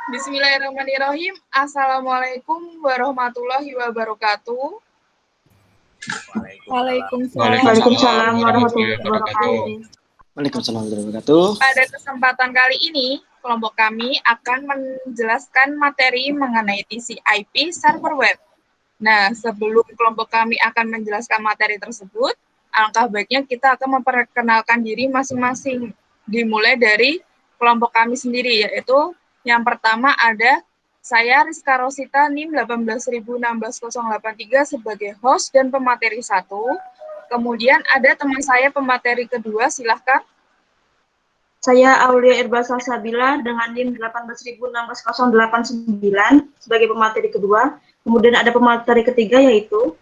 Bismillahirrahmanirrahim. Assalamualaikum warahmatullahi wabarakatuh. Waalaikumsalam warahmatullahi wabarakatuh. Waalaikumsalam warahmatullahi wabarakatuh. Pada kesempatan kali ini, kelompok kami akan menjelaskan materi mengenai TCP/IP server web. Nah, sebelum kelompok kami akan menjelaskan materi tersebut, alangkah baiknya kita akan memperkenalkan diri masing-masing. Dimulai dari kelompok kami sendiri, yaitu yang pertama ada saya Rizka Rosita NIM 1816083 sebagai host dan pemateri 1. Kemudian ada teman saya pemateri kedua, silahkan. Saya Aulia Irba Salsabila dengan NIM 1816089 sebagai pemateri kedua. Kemudian ada pemateri ketiga yaitu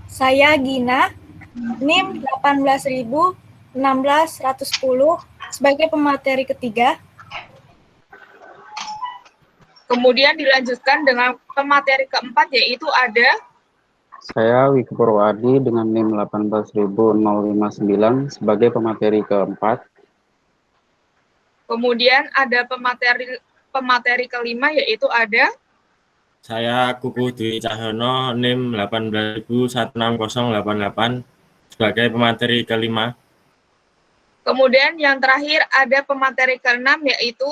saya Gina NIM 1816110 sebagai pemateri ketiga. Kemudian dilanjutkan dengan pemateri keempat, yaitu ada saya Wiki Purwadi dengan NIM 18059 sebagai pemateri keempat. Kemudian ada pemateri kelima, yaitu ada saya Kuku Dwi Cahyono NIM 1816088 sebagai pemateri kelima. Kemudian yang terakhir ada pemateri keenam, yaitu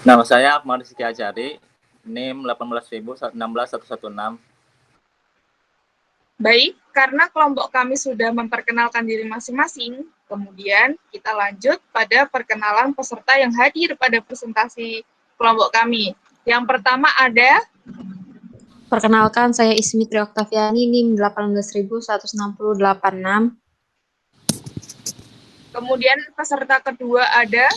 nama saya Akmal Rizky Ajari, NIM 1816116. Baik, karena kelompok kami sudah memperkenalkan diri masing-masing, kemudian kita lanjut pada perkenalan peserta yang hadir pada presentasi kelompok kami. Yang pertama ada perkenalkan, saya Ismi Tri Oktaviani NIM 1816086. Kemudian peserta kedua ada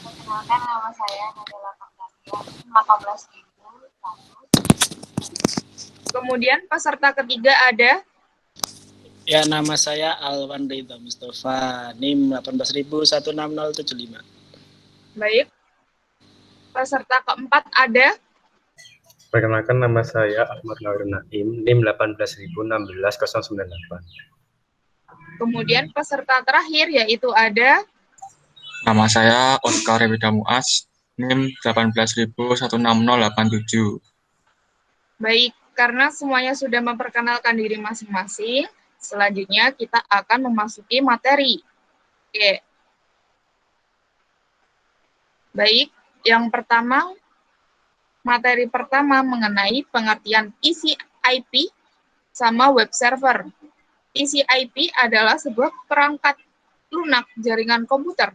perkenalkan, nama saya adalah NIM 18100. Kemudian peserta ketiga ada Ya, nama saya Alwan Ridha Mustafa NIM 1801675. Baik. Peserta keempat ada perkenalkan, nama saya Ahmad Nawir Naim NIM 1816098. Kemudian peserta terakhir yaitu ada nama saya Oskar Rewida Muas NIM 1816087. Baik, karena semuanya sudah memperkenalkan diri masing-masing, selanjutnya kita akan memasuki materi. Oke. Baik, yang pertama, materi pertama mengenai pengertian TCP/IP sama web server. TCP/IP adalah sebuah perangkat lunak jaringan komputer.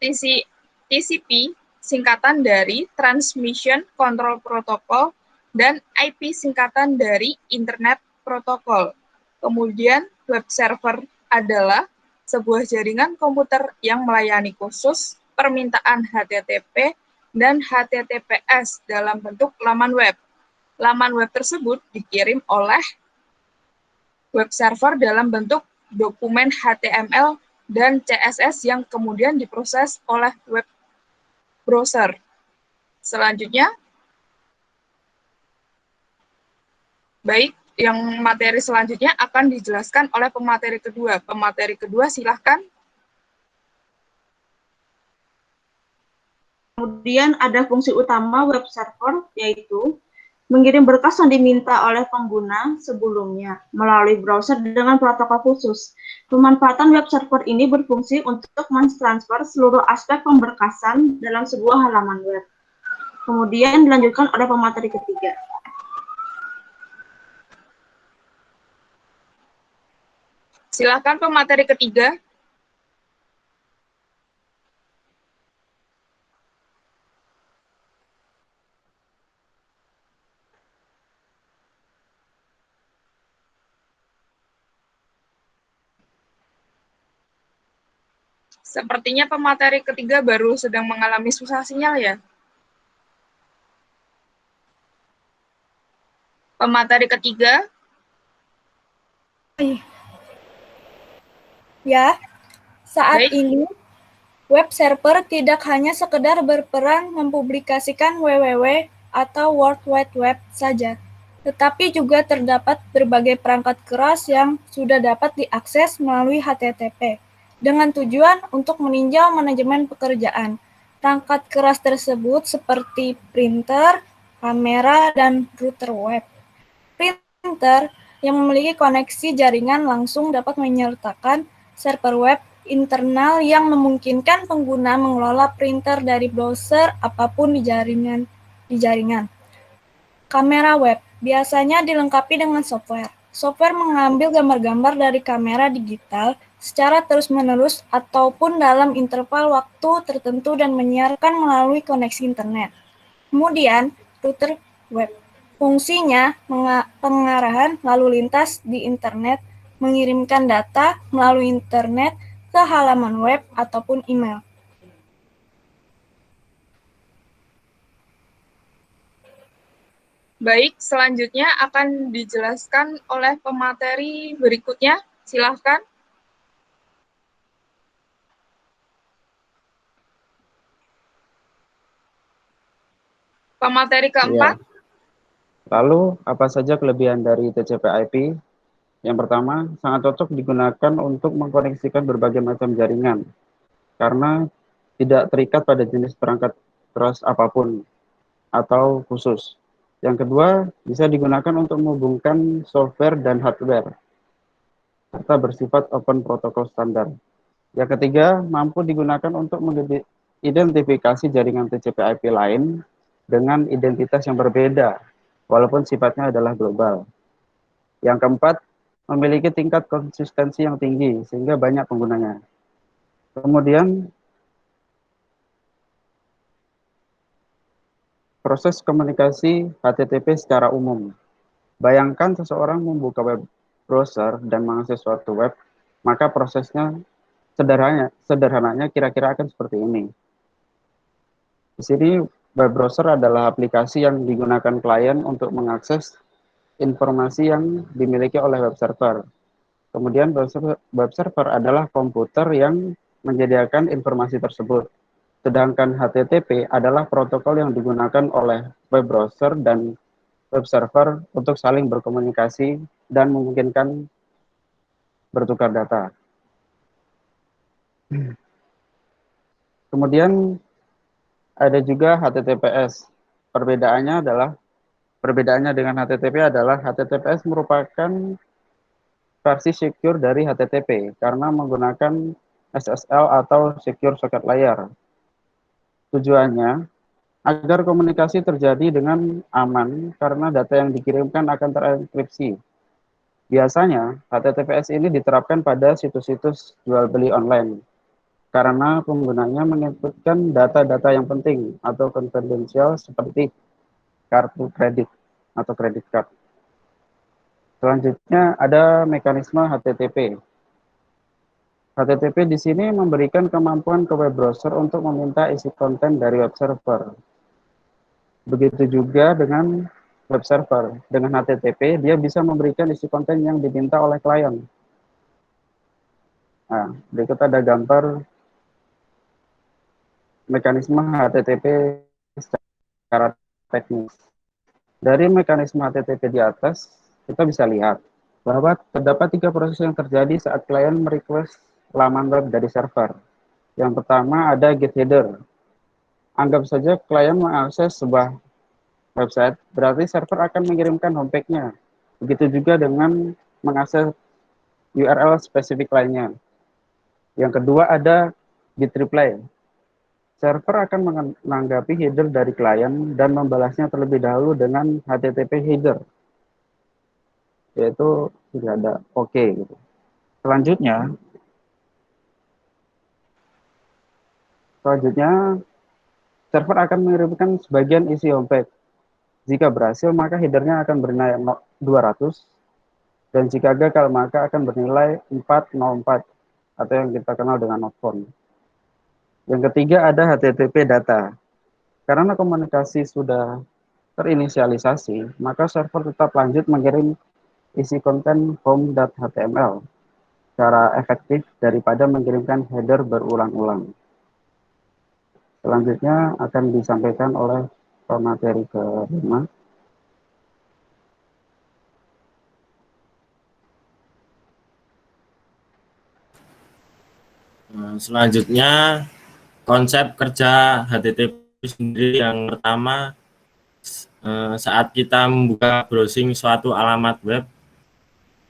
TCP singkatan dari Transmission Control Protocol dan IP singkatan dari Internet Protocol. Kemudian web server adalah sebuah jaringan komputer yang melayani khusus permintaan HTTP dan HTTPS dalam bentuk laman web. Laman web tersebut dikirim oleh web server dalam bentuk dokumen HTML dan CSS yang kemudian diproses oleh web browser. Selanjutnya, baik, yang materi selanjutnya akan dijelaskan oleh pemateri kedua. Pemateri kedua, silahkan. kemudian ada fungsi utama web server yaitu mengirim berkas yang diminta oleh pengguna sebelumnya melalui browser dengan protokol khusus. Pemanfaatan web server ini berfungsi untuk mentransfer seluruh aspek pemberkasan dalam sebuah halaman web. Kemudian dilanjutkan oleh pemateri ketiga. Silakan pemateri ketiga. Sepertinya pemateri ketiga baru sedang mengalami susah sinyal ya. Pemateri ketiga. Ya, saat ini web server tidak hanya sekedar berperan mempublikasikan www atau World Wide Web saja. Tetapi juga terdapat berbagai perangkat keras yang sudah dapat diakses melalui HTTP dengan tujuan untuk meninjau manajemen pekerjaan. Perangkat keras tersebut seperti printer, kamera, dan router web. Printer yang memiliki koneksi jaringan langsung dapat menyertakan server web internal yang memungkinkan pengguna mengelola printer dari browser apapun di jaringan. Kamera web biasanya dilengkapi dengan software. Software mengambil gambar-gambar dari kamera digital secara terus-menerus ataupun dalam interval waktu tertentu dan menyiarkan melalui koneksi internet. Kemudian, router web. Fungsinya pengarahan lalu lintas di internet, mengirimkan data melalui internet ke halaman web ataupun email. Baik, selanjutnya akan dijelaskan oleh pemateri berikutnya. Silahkan. Pemateri keempat. Ya. Lalu, apa saja kelebihan dari TCP/IP? Yang pertama, sangat cocok digunakan untuk mengkoneksikan berbagai macam jaringan, karena tidak terikat pada jenis perangkat keras apapun atau khusus. Yang kedua, bisa digunakan untuk menghubungkan software dan hardware, serta bersifat open protokol standar. Yang ketiga, mampu digunakan untuk mengidentifikasi jaringan TCP/IP lain dengan identitas yang berbeda, walaupun sifatnya adalah global. Yang keempat, memiliki tingkat konsistensi yang tinggi, sehingga banyak penggunanya. Kemudian, proses komunikasi HTTP secara umum. Bayangkan seseorang membuka web browser dan mengakses suatu web, maka prosesnya sederhananya kira-kira akan seperti ini. Di sini, web browser adalah aplikasi yang digunakan klien untuk mengakses informasi yang dimiliki oleh web server. Kemudian web server adalah komputer yang menyediakan informasi tersebut. Sedangkan HTTP adalah protokol yang digunakan oleh web browser dan web server untuk saling berkomunikasi dan memungkinkan bertukar data. Kemudian ada juga HTTPS. Perbedaannya dengan HTTP adalah HTTPS merupakan versi secure dari HTTP karena menggunakan SSL atau Secure Socket Layer. Tujuannya agar komunikasi terjadi dengan aman karena data yang dikirimkan akan terenkripsi. Biasanya, HTTPS ini diterapkan pada situs-situs jual beli online karena penggunanya menginputkan data-data yang penting atau konfidensial seperti kartu kredit atau kredit card. Selanjutnya ada mekanisme HTTP. HTTP di sini memberikan kemampuan ke web browser untuk meminta isi konten dari web server. Begitu juga dengan web server. Dengan HTTP, dia bisa memberikan isi konten yang diminta oleh klien. Nah, berikut ada gambar mekanisme HTTP secara teknis. Dari mekanisme HTTP di atas, kita bisa lihat bahwa terdapat 3 proses yang terjadi saat klien merequest laman web dari server. Yang pertama ada get header. Anggap saja klien mengakses sebuah website, berarti server akan mengirimkan homepage-nya. Begitu juga dengan mengakses URL spesifik lainnya. Yang kedua ada get reply. Server akan menanggapi header dari klien dan membalasnya terlebih dahulu dengan HTTP header, yaitu tidak ada OK gitu. Selanjutnya server akan mengirimkan sebagian isi homepage. Jika berhasil, maka headernya akan bernilai 200, dan jika gagal, maka akan bernilai 404, atau yang kita kenal dengan not found. Yang ketiga ada HTTP data. Karena komunikasi sudah terinisialisasi, maka server tetap lanjut mengirim isi konten home.html secara efektif daripada mengirimkan header berulang-ulang. Selanjutnya akan disampaikan oleh pemateri ke-5. Selanjutnya, konsep kerja HTTP sendiri yang pertama, saat kita membuka browsing suatu alamat web,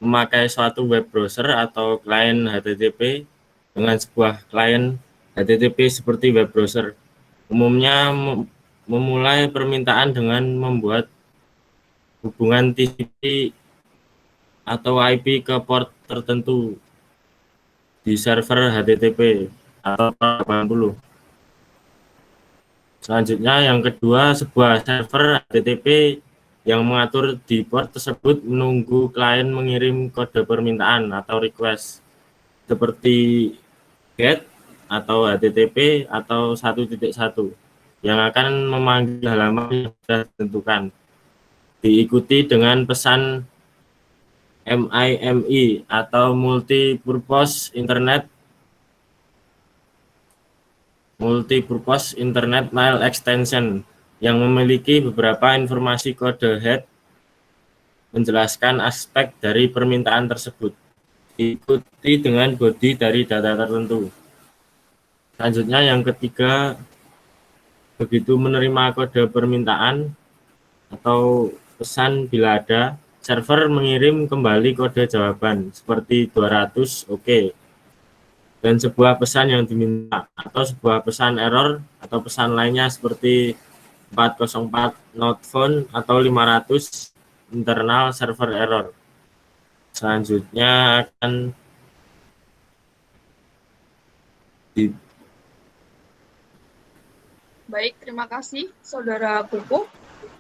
memakai suatu web browser atau klien HTTP dengan sebuah klien HTTP seperti web browser. Umumnya memulai permintaan dengan membuat hubungan TCP atau IP ke port tertentu di server HTTP atau 80. Selanjutnya yang kedua, sebuah server HTTP yang mengatur di port tersebut menunggu klien mengirim kode permintaan atau request seperti GET atau HTTP atau 1.1 yang akan memanggil halaman yang sudah ditentukan, diikuti dengan pesan MIME atau Multi-Purpose Internet Mail Extension yang memiliki beberapa informasi kode head menjelaskan aspek dari permintaan tersebut, diikuti dengan body dari data tertentu. Selanjutnya yang ketiga, begitu menerima kode permintaan atau pesan bila ada, server mengirim kembali kode jawaban seperti 200 OK dan sebuah pesan yang diminta atau sebuah pesan error atau pesan lainnya seperti 404 not found atau 500 internal server error. Selanjutnya akan Baik, terima kasih Saudara Kuku.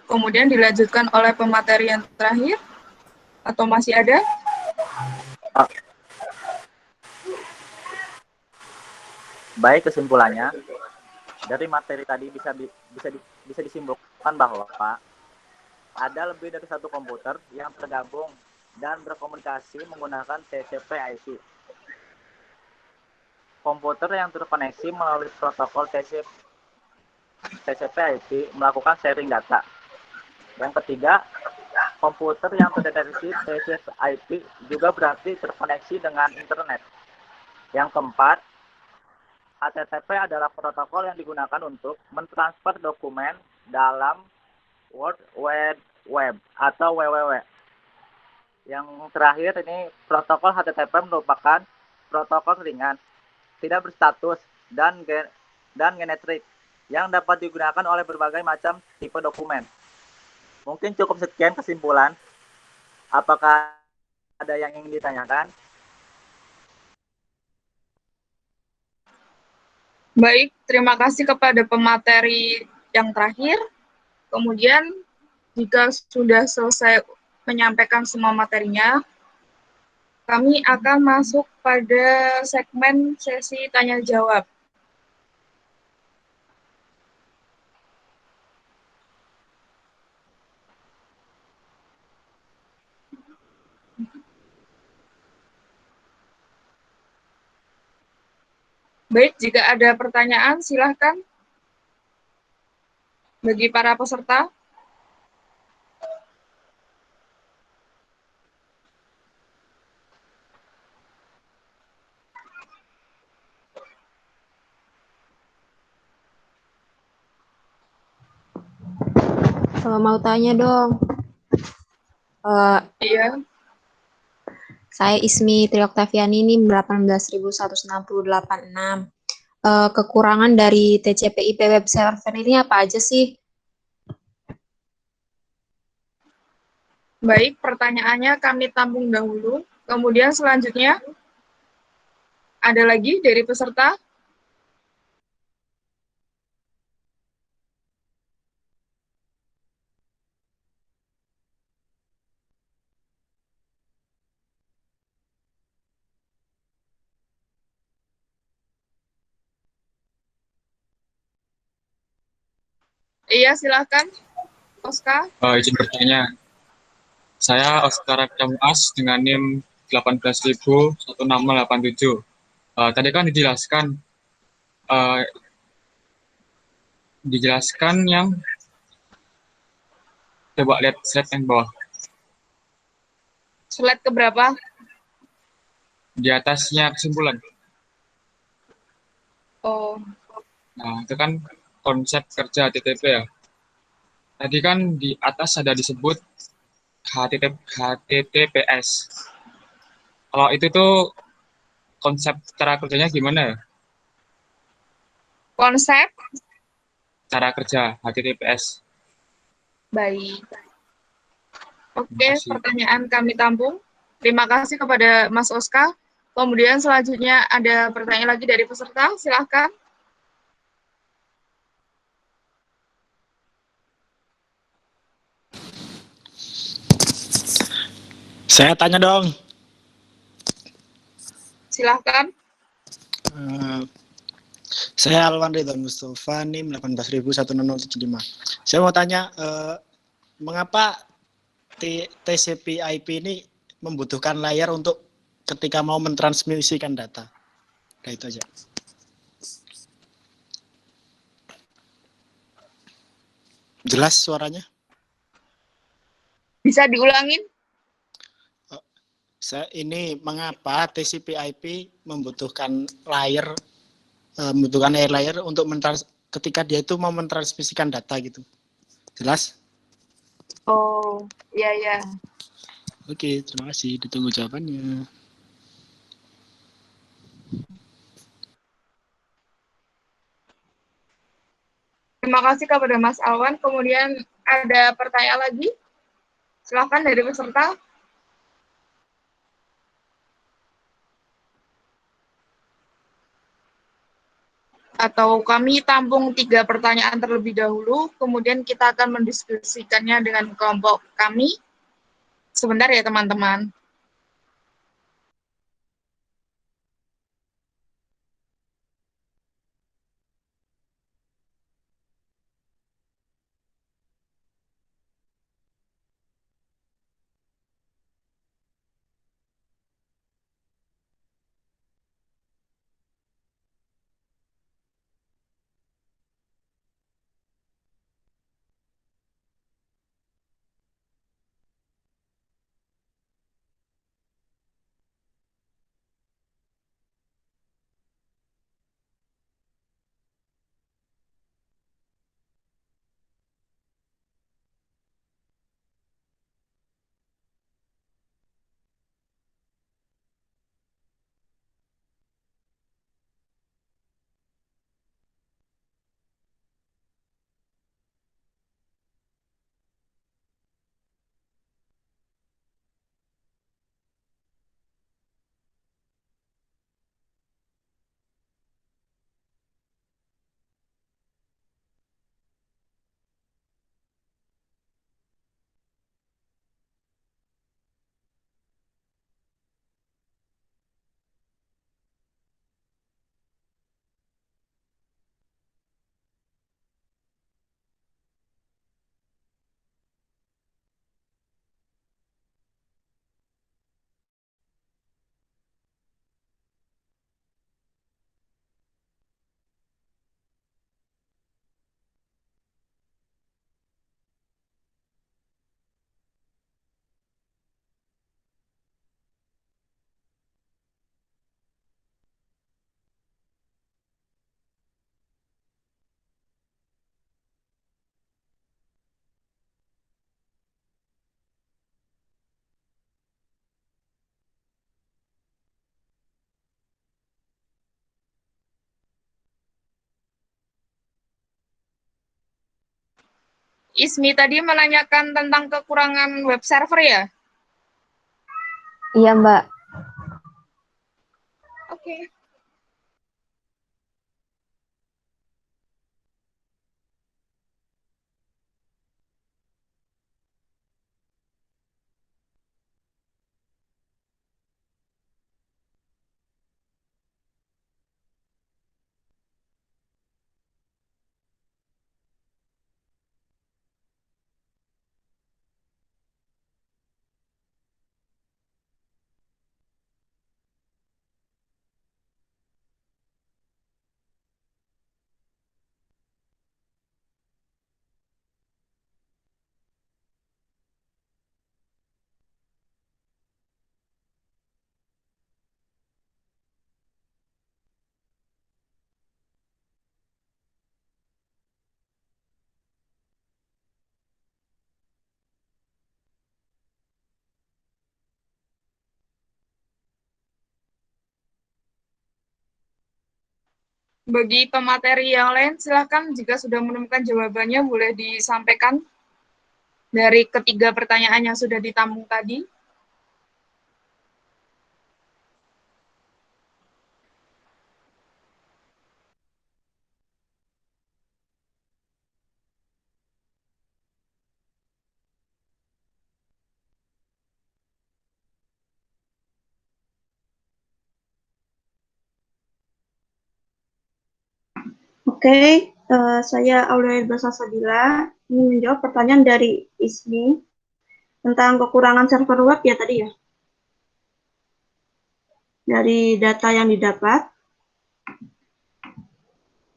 Kemudian dilanjutkan oleh pemateri yang terakhir, atau masih ada? Baik, kesimpulannya dari materi tadi bisa disimpulkan bahwa ada lebih dari satu komputer yang tergabung dan berkomunikasi menggunakan TCP/IP. Komputer yang terkoneksi melalui protokol TCP/IP melakukan sharing data. Yang ketiga, komputer yang terdeteksi TCP/IP juga berarti terkoneksi dengan internet. Yang keempat, HTTP adalah protokol yang digunakan untuk mentransfer dokumen dalam World Wide Web atau WWW. Yang terakhir ini, protokol HTTP merupakan protokol ringan, tidak berstatus dan generik yang dapat digunakan oleh berbagai macam tipe dokumen. Mungkin cukup sekian kesimpulan. Apakah ada yang ingin ditanyakan? Baik, terima kasih kepada pemateri yang terakhir. Kemudian, jika sudah selesai menyampaikan semua materinya, kami akan masuk pada segmen sesi tanya-jawab. Baik, jika ada pertanyaan, silahkan bagi para peserta. Mau tanya dong. Iya. Saya Ismi Trioktaviani NIM 1816886. Kekurangan dari TCP/IP web server ini apa aja sih? Baik, pertanyaannya kami tampung dahulu. Kemudian selanjutnya, ada lagi dari peserta? Iya, silakan. Oscar. Izin bertanya. Saya Oscar Revidamu As dengan NIM 18.16587. Tadi kan dijelaskan yang coba lihat slide yang bawah. Slide keberapa? Di atasnya kesimpulan. Oh, Nah, itu kan konsep kerja HTTP ya. Tadi kan di atas ada disebut HTTPS. Kalau itu tuh konsep cara kerjanya gimana ya? konsep Cara kerja HTTPS. baik. Terima Oke, kasih. pertanyaan kami tampung. Terima kasih kepada Mas Oska. Kemudian selanjutnya ada pertanyaan lagi dari peserta. Silahkan. Saya tanya dong. Silahkan. Eh, saya Alwan Ridwan Mustafa, NIM 18.10075. Saya mau tanya, mengapa TCP/IP ini membutuhkan layar untuk ketika mau mentransmisikan data? Nah, itu aja. Jelas suaranya? Bisa diulangin? Ini mengapa TCP/IP membutuhkan layar untuk ketika dia itu mau mentransmisikan data gitu. Jelas? Oh, iya, ya. Oke, terima kasih. Ditunggu jawabannya. Terima kasih kepada Mas Alwan. Kemudian ada pertanyaan lagi? Silahkan dari peserta. Atau kami tampung 3 pertanyaan terlebih dahulu, kemudian kita akan mendiskusikannya dengan kelompok kami. Sebentar ya teman-teman. Ismi tadi menanyakan tentang kekurangan web server ya? Iya, Mbak. Oke. Bagi pemateri yang lain, silakan jika sudah menemukan jawabannya boleh disampaikan dari ketiga pertanyaan yang sudah ditampung tadi. Oke, saya Aulia Salsabila ingin menjawab pertanyaan dari Ismi tentang kekurangan server web ya tadi ya. Dari data yang didapat,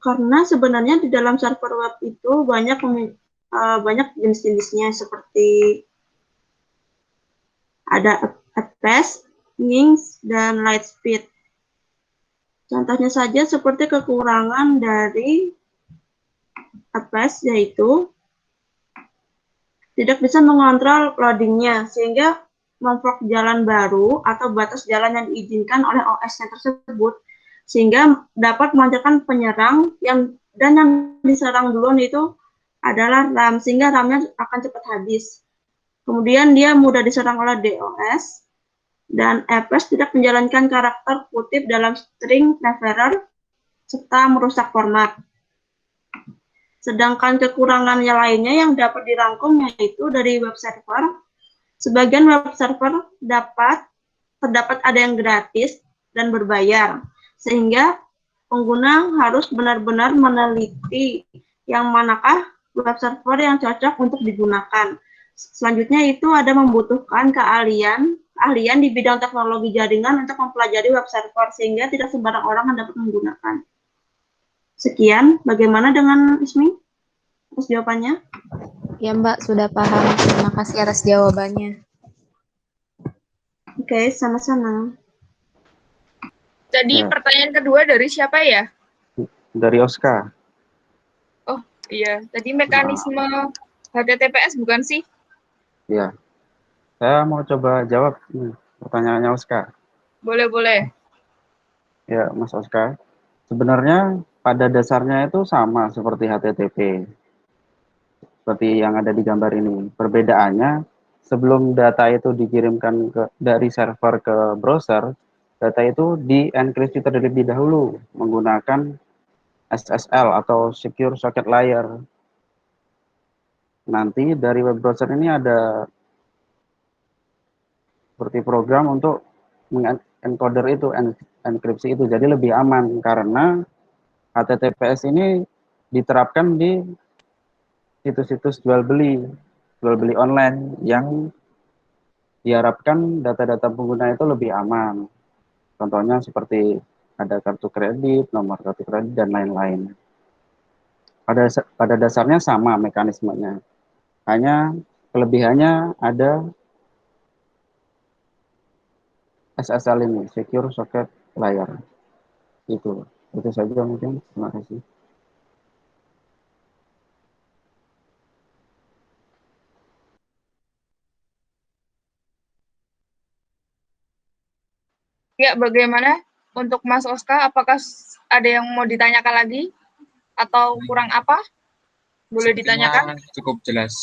karena sebenarnya di dalam server web itu banyak jenis-jenisnya seperti ada fast, Nginx, dan Lightspeed. Contohnya saja seperti kekurangan dari fast, yaitu tidak bisa mengontrol loadingnya, sehingga memfork jalan baru atau batas jalan yang diizinkan oleh OS-nya tersebut, sehingga dapat memancarkan penyerang yang diserang duluan itu adalah RAM, sehingga RAM-nya akan cepat habis. Kemudian dia mudah diserang oleh DOS, dan FS tidak menjalankan karakter kutip dalam string referer, serta merusak format. Sedangkan kekurangannya lainnya yang dapat dirangkum yaitu dari web server. Sebagian web server terdapat ada yang gratis dan berbayar, sehingga pengguna harus benar-benar meneliti yang manakah web server yang cocok untuk digunakan. Selanjutnya itu ada membutuhkan keahlian di bidang teknologi jaringan untuk mempelajari web server, sehingga tidak sembarang orang yang dapat menggunakan. Sekian, bagaimana dengan Ismi? Atas jawabannya? Ya Mbak, sudah paham. Terima kasih atas jawabannya. Oke, sama-sama. Jadi Ya. pertanyaan kedua dari siapa ya? Dari Oscar. Oh iya, tadi mekanisme HTTPS bukan sih? Ya, saya mau coba jawab pertanyaannya Oscar. Boleh. Ya, Mas Oscar. Sebenarnya pada dasarnya itu sama seperti HTTP. Seperti yang ada di gambar ini. Perbedaannya, sebelum data itu dikirimkan dari server ke browser, data itu di-enkripsi terlebih dahulu menggunakan SSL atau Secure Socket Layer. Nanti dari web browser ini ada seperti program untuk encoder itu, enkripsi itu, jadi lebih aman karena HTTPS ini diterapkan di situs-situs jual beli online yang diharapkan data-data pengguna itu lebih aman. Contohnya seperti ada kartu kredit, nomor kartu kredit, dan lain-lain. Pada dasarnya sama mekanismenya. Hanya kelebihannya ada SSL ini, Secure Socket Layer. Itu saja mungkin. Terima kasih. Ya, bagaimana untuk Mas Oska? Apakah ada yang mau ditanyakan lagi? Atau kurang apa? Boleh ditanyakan? Cukup jelas.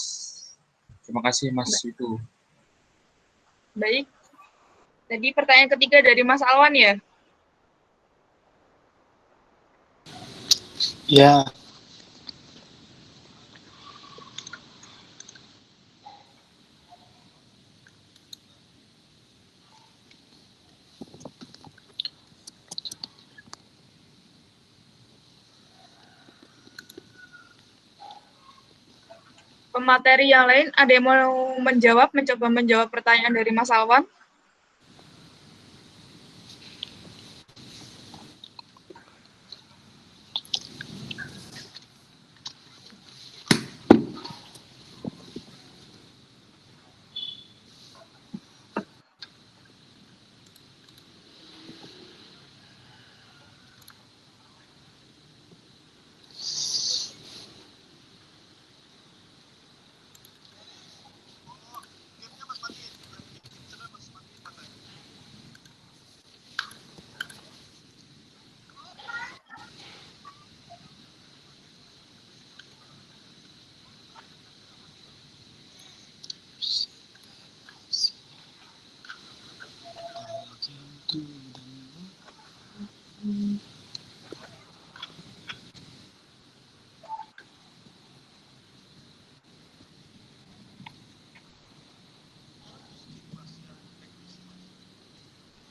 Terima kasih Mas Wiku. Baik. Jadi pertanyaan ketiga dari Mas Alwan ya? Ya, Pemateri yang lain ada yang mau mencoba menjawab pertanyaan dari Mas Alwan?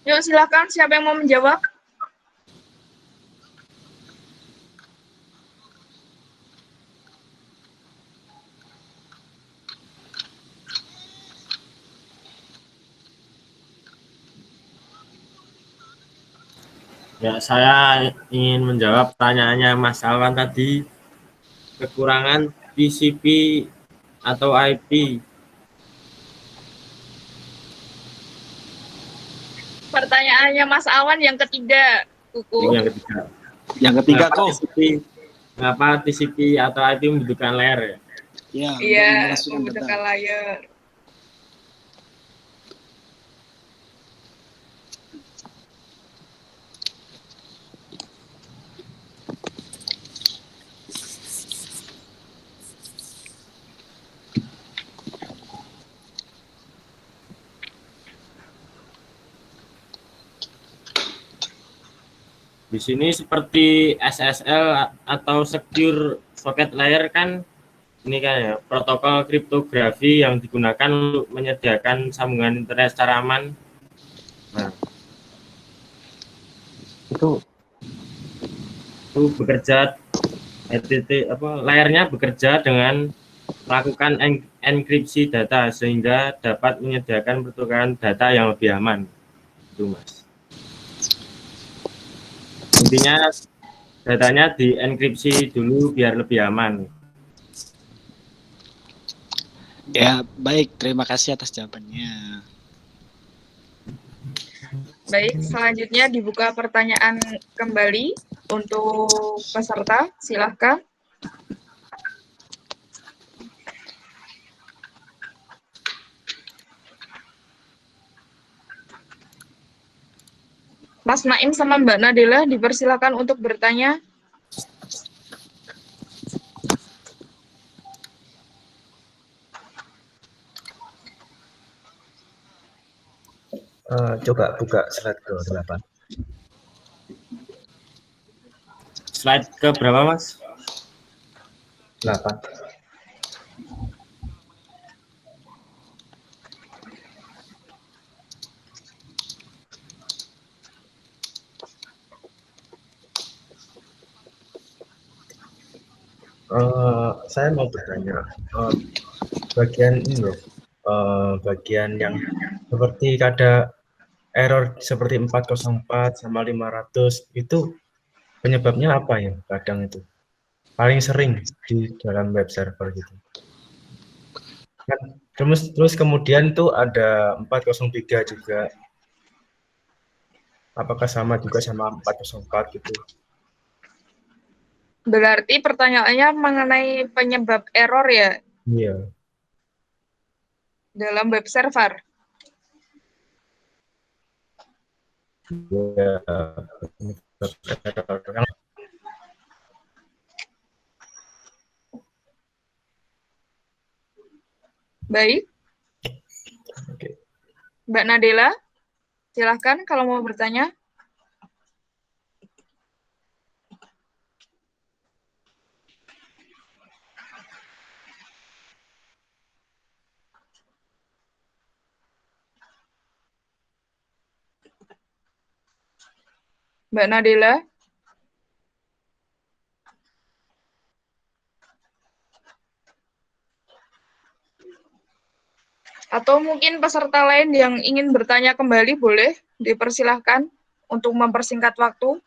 Yuk silakan, siapa yang mau menjawab? Ya, saya ingin menjawab pertanyaannya Mas Alwan tadi, kekurangan TCP atau IP. Pertanyaannya Mas Awan yang ketiga, Kuku. Yang ketiga. Yang ketiga kok. Mengapa TCP atau IP membutuhkan layer ya? Iya, membutuhkan layar. Di sini seperti SSL atau Secure Socket Layer kan ini kan ya protokol kriptografi yang digunakan untuk menyediakan sambungan internet secara aman. Nah, itu bekerja layarnya bekerja dengan melakukan enkripsi data sehingga dapat menyediakan pertukaran data yang lebih aman. Itu Mas. Intinya datanya dienkripsi dulu biar lebih aman. Ya, baik. Terima kasih atas jawabannya. Baik, selanjutnya dibuka pertanyaan kembali untuk peserta. Silahkan. Mas Naim sama Mbak Nadela dipersilakan untuk bertanya. Coba buka slide ke-8. Slide ke berapa, Mas? 8. Saya mau bertanya, bagian ini loh, bagian yang seperti ada error seperti 404 sama 500 itu penyebabnya apa ya kadang itu? Paling sering di dalam web server gitu. Kan, terus kemudian tuh ada 403 juga. Apakah sama juga sama 404 gitu? Berarti pertanyaannya mengenai penyebab error ya Iya. dalam web server. Ya, Baik. Mbak Nadela, silahkan kalau mau bertanya. Mbak Nadela. Atau mungkin peserta lain yang ingin bertanya kembali boleh dipersilahkan untuk mempersingkat waktu.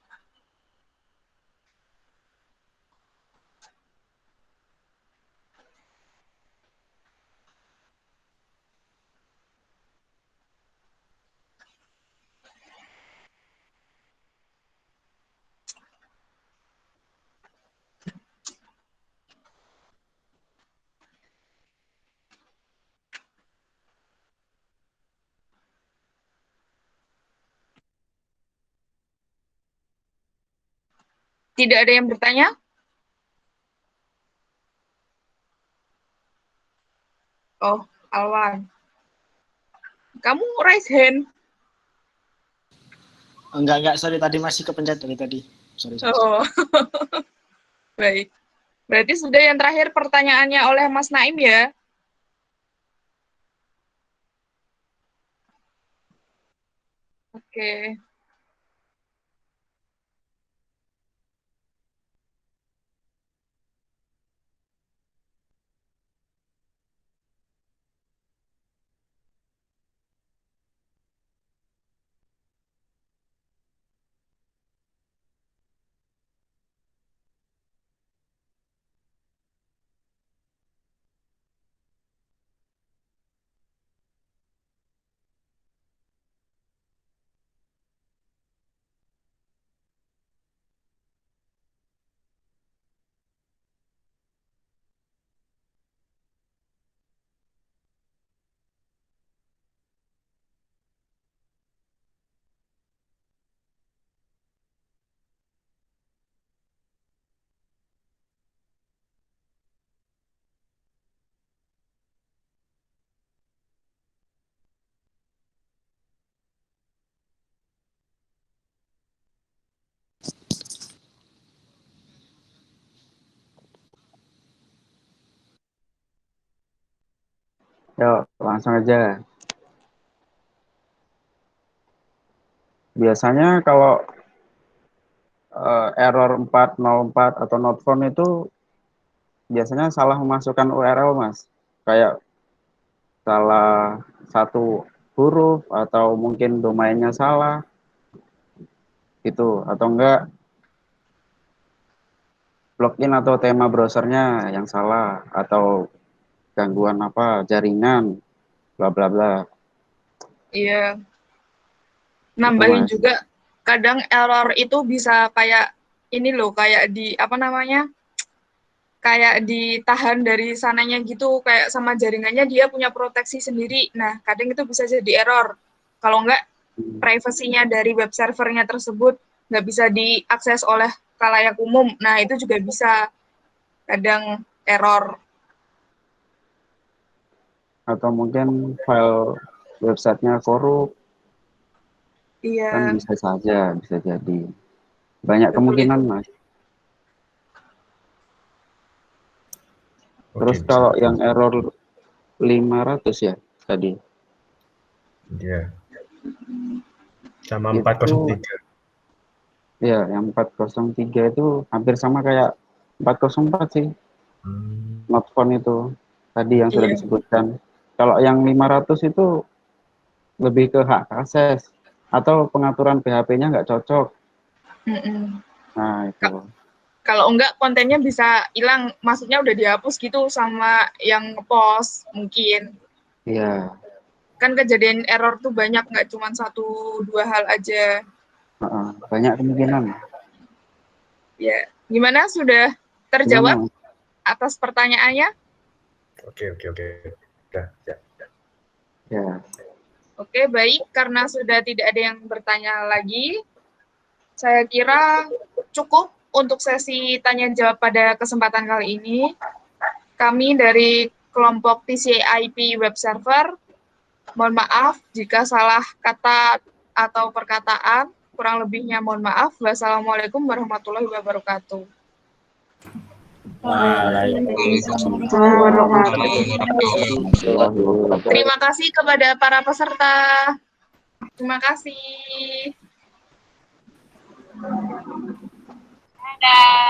Tidak ada yang bertanya? Oh, Alwan. Kamu raise hand. Enggak, sorry tadi masih kepencet dari tadi. Sorry. Oh. Baik. Berarti sudah yang terakhir pertanyaannya oleh Mas Naim ya? Oke. Oke. Yuk, langsung aja. Biasanya kalau error 404 atau not found itu biasanya salah memasukkan URL, Mas. Kayak salah satu huruf atau mungkin domainnya salah gitu, atau enggak login atau tema browsernya yang salah, atau gangguan apa jaringan bla bla bla. Iya. Itu, Nambahin Mas. juga, kadang error itu bisa kayak ini loh, kayak di apa namanya, kayak ditahan dari sananya gitu, kayak sama jaringannya dia punya proteksi sendiri. Nah, kadang itu bisa jadi error. Kalau enggak, privasinya dari web servernya tersebut nggak bisa diakses oleh khalayak umum. Nah, itu juga bisa kadang error. Atau mungkin file websitenya korup, Iya. kan bisa saja, bisa jadi. Banyak Betul kemungkinan, itu. Mas. Oke, Terus bisa. kalau yang error 500 ya tadi. Iya. Sama Itu 403. ya, yang 403 itu hampir sama kayak 404 sih. Not found itu tadi yang sudah Iya. disebutkan. Kalau yang 500 itu lebih ke hak akses atau pengaturan PHP-nya nggak cocok. Mm-mm. Nah, itu. Kalau enggak kontennya bisa hilang, maksudnya udah dihapus gitu sama yang ngepost mungkin. Iya. Kan kejadian error tuh banyak, nggak cuma 1-2 hal aja. Banyak kemungkinan. Ya, gimana, sudah terjawab Gimana? atas pertanyaannya? Oke. Udah, ya. Ya. Oke, baik. Karena sudah tidak ada yang bertanya lagi, saya kira cukup untuk sesi tanya jawab pada kesempatan kali ini. Kami dari kelompok TCP/IP Web Server, mohon maaf jika salah kata atau perkataan, kurang lebihnya mohon maaf. Wassalamualaikum warahmatullahi wabarakatuh. Terima kasih kepada para peserta. Terima kasih. Dadah.